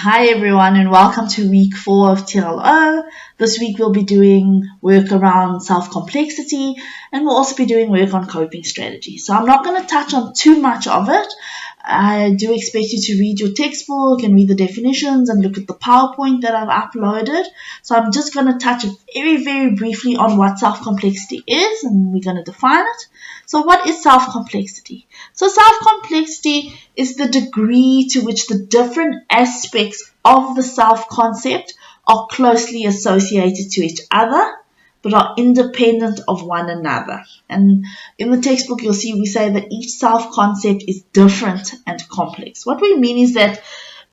Hi everyone and welcome to week 4 of TLO. This week we'll be doing work around self-complexity and we'll also be doing work on coping strategies. So I'm not going to touch on too much of it. I do expect you to read your textbook and read the definitions and look at the PowerPoint that I've uploaded. So I'm just going to touch very, very briefly on what self-complexity is and we're going to define it. So what is self-complexity? So self-complexity is the degree to which the different aspects of the self-concept are closely associated to each other, but are independent of one another. And in the textbook, you'll see we say that each self-concept is different and complex. What we mean is that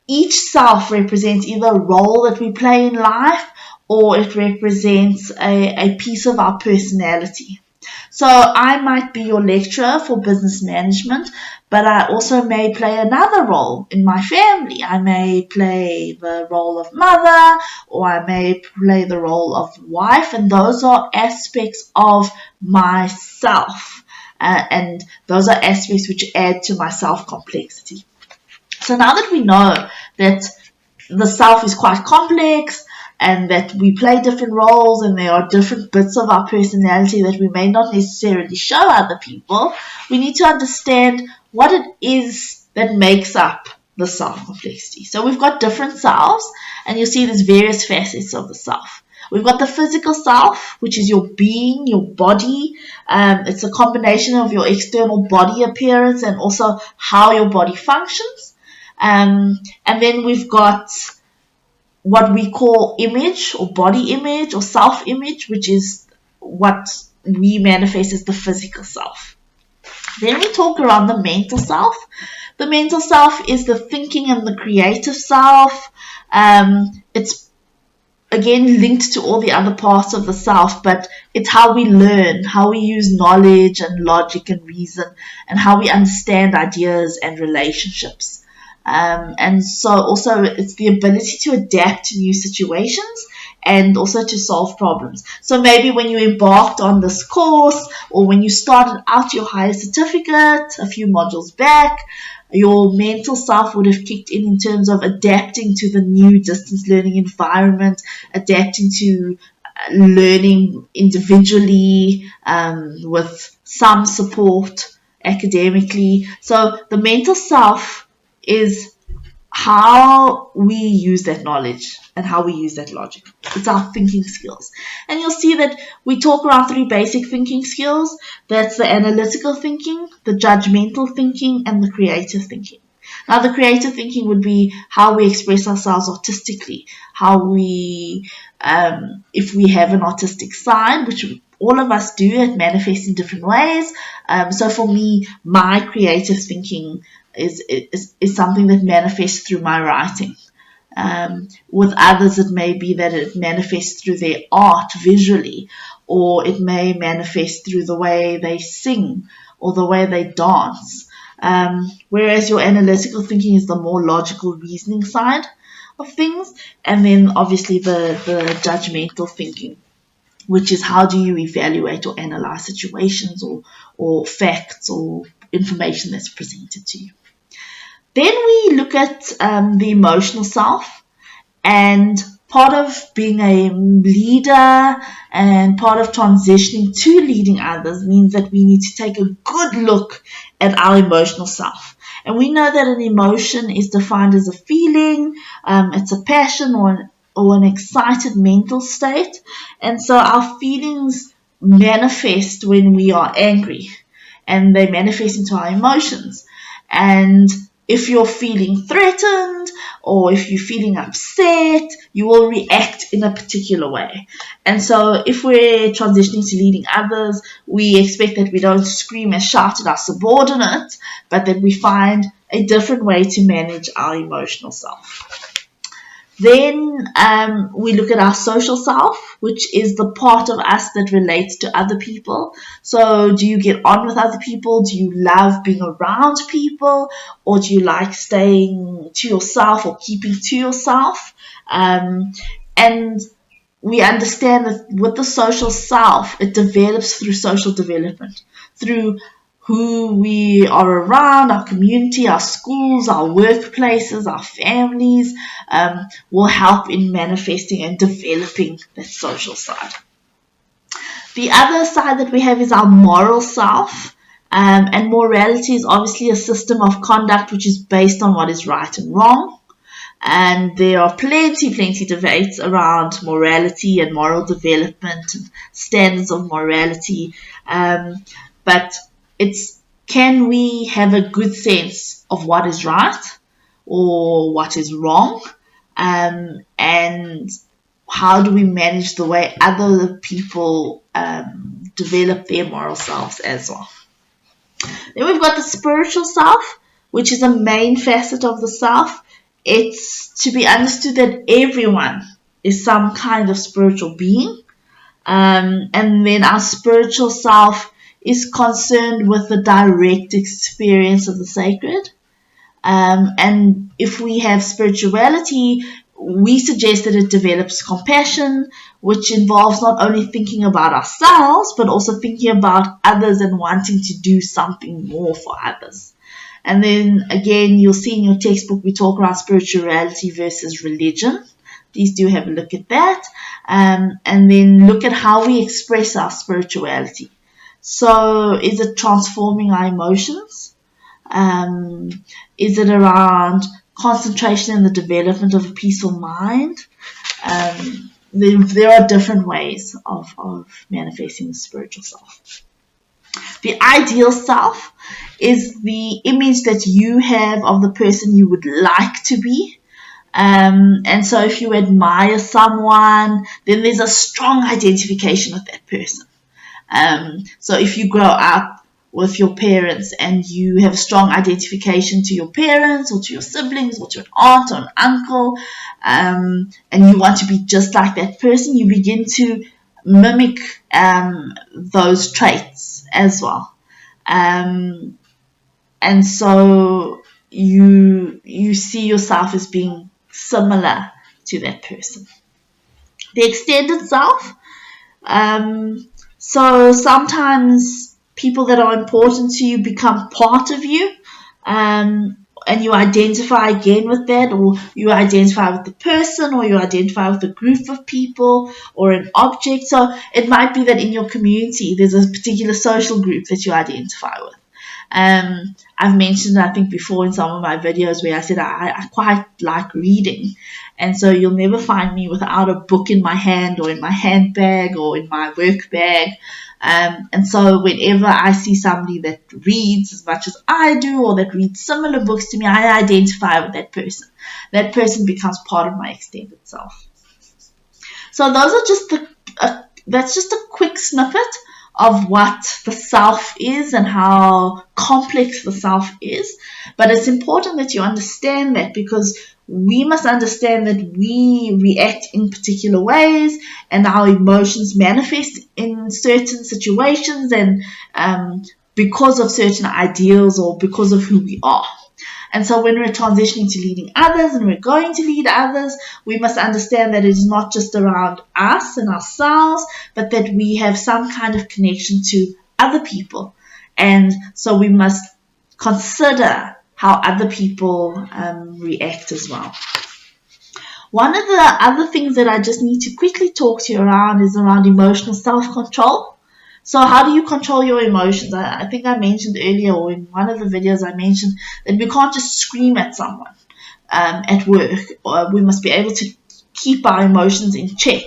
each self represents either a role that we play in life or it represents a piece of our personality. So I might be your lecturer for business management, but I also may play another role in my family. I may play the role of mother, or I may play the role of wife, and those are aspects of myself. And those are aspects which add to my self-complexity. So now that we know that the self is quite complex, and that we play different roles and there are different bits of our personality that we may not necessarily show other people, we need to understand what it is that makes up the self-complexity. So we've got different selves, and you'll see there's various facets of the self. We've got the physical self, which is your being, your body. It's a combination of your external body appearance and also how your body functions. And then we've got what we call image or body image or self-image, which is what we manifest as the physical self. Then we talk around the mental self. The mental self is the thinking and the creative self. It's again linked to all the other parts of the self, but it's how we learn, how we use knowledge and logic and reason, and how we understand ideas and relationships. And so also it's the ability to adapt to new situations and also to solve problems. So maybe when you embarked on this course or when you started out your higher certificate a few modules back, your mental self would have kicked in terms of adapting to the new distance learning environment, adapting to learning individually with some support academically. So the mental self is how we use that knowledge and how we use that logic. It's our thinking skills. And you'll see that we talk around 3 basic thinking skills. That's the analytical thinking, the judgmental thinking, and the creative thinking. Now, the creative thinking would be how we express ourselves artistically, how we, if we have an artistic side, which all of us do, it manifests in different ways. So for me, my creative thinking is something that manifests through my writing. With others, it may be that it manifests through their art visually, or it may manifest through the way they sing or the way they dance. Whereas your analytical thinking is the more logical reasoning side of things. And then obviously the judgmental thinking, which is how do you evaluate or analyze situations or facts or information that's presented to you. Then we look at the emotional self, and part of being a leader and part of transitioning to leading others means that we need to take a good look at our emotional self. And we know that an emotion is defined as a feeling, it's a passion or an excited mental state. And so our feelings manifest when we are angry, and they manifest into our emotions. And if you're feeling threatened or if you're feeling upset, you will react in a particular way. And so if we're transitioning to leading others, we expect that we don't scream and shout at our subordinates, but that we find a different way to manage our emotional self. Then we look at our social self, which is the part of us that relates to other people. So do you get on with other people? Do you love being around people? Or do you like staying to yourself or keeping to yourself? And we understand that with the social self, it develops through social development, through who we are around, our community, our schools, our workplaces, our families, will help in manifesting and developing that social side. The other side that we have is our moral self. And morality is obviously a system of conduct which is based on what is right and wrong. And there are plenty debates around morality and moral development and standards of morality. But it's, can we have a good sense of what is right or what is wrong? And how do we manage the way other people develop their moral selves as well? Then we've got the spiritual self, which is a main facet of the self. It's to be understood that everyone is some kind of spiritual being. And then our spiritual self is concerned with the direct experience of the sacred. And if we have spirituality, we suggest that it develops compassion, which involves not only thinking about ourselves, but also thinking about others and wanting to do something more for others. And then again, you'll see in your textbook, we talk around spirituality versus religion. Please do have a look at that. And then look at how we express our spirituality. So is it transforming our emotions? Is it around concentration and the development of a peaceful mind? There are different ways of manifesting the spiritual self. The ideal self is the image that you have of the person you would like to be. And so if you admire someone, then there's a strong identification with that person. So if you grow up with your parents and you have strong identification to your parents or to your siblings or to an aunt or an uncle, and you want to be just like that person, you begin to mimic those traits as well. And so you see yourself as being similar to that person. The extended self. So sometimes people that are important to you become part of you, and you identify again with that, or you identify with the person, or you identify with a group of people or an object. So it might be that in your community there's a particular social group that you identify with. I've mentioned, I think, before in some of my videos where I said I quite like reading, and so you'll never find me without a book in my hand or in my handbag or in my work bag. And so whenever I see somebody that reads as much as I do, or that reads similar books to me, I identify with that person. That person becomes part of my extended self. So those are just that's just a quick snippet of what the self is and how complex the self is. But it's important that you understand that, because we must understand that we react in particular ways and our emotions manifest in certain situations and because of certain ideals or because of who we are. And so when we're transitioning to leading others and we're going to lead others, we must understand that it's not just around us and ourselves, but that we have some kind of connection to other people. And so we must consider how other people react as well. One of the other things that I just need to quickly talk to you around is around emotional self-control. So how do you control your emotions? I think I mentioned earlier, or in one of the videos I mentioned, that we can't just scream at someone at work. Or we must be able to keep our emotions in check.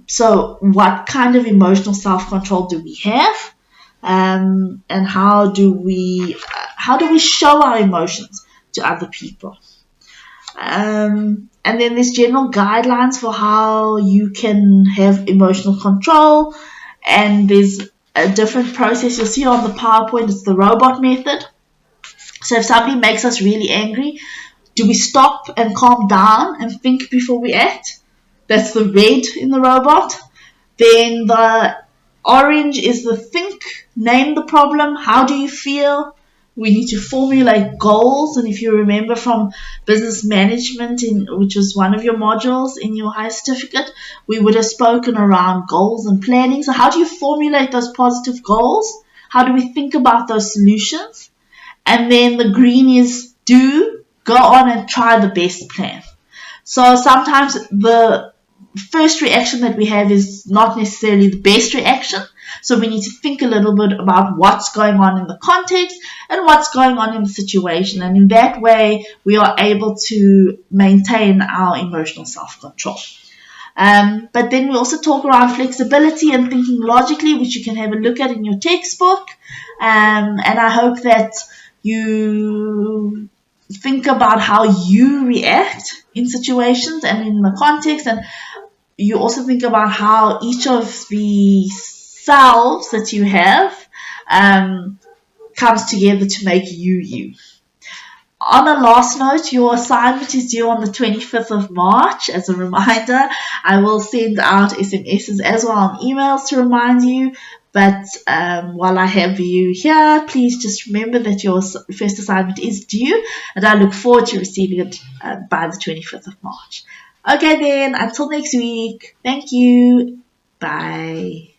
So what kind of emotional self-control do we have? And how do we show our emotions to other people? And then there's general guidelines for how you can have emotional control, and there's a different process. You'll see on the PowerPoint, it's the robot method. So if somebody makes us really angry, do we stop and calm down and think before we act? That's the red in the robot. Then the orange is the think, name the problem, how do you feel? We need to formulate goals, and if you remember from business management, which was one of your modules in your higher certificate, we would have spoken around goals and planning. So how do you formulate those positive goals? how do we think about those solutions? And then the green is go on and try the best plan. So sometimes the first reaction that we have is not necessarily the best reaction. So we need to think a little bit about what's going on in the context and what's going on in the situation. And in that way, we are able to maintain our emotional self-control. But then we also talk around flexibility and thinking logically, which you can have a look at in your textbook. And I hope that you think about how you react in situations and in the context, and you also think about how each of the selves that you have comes together to make you. On a last note, your assignment is due on the 25th of March. As a reminder, I will send out SMSs as well on emails to remind you. But while I have you here, please just remember that your first assignment is due, and I look forward to receiving it by the 25th of March. Okay then, until next week. Thank you. Bye.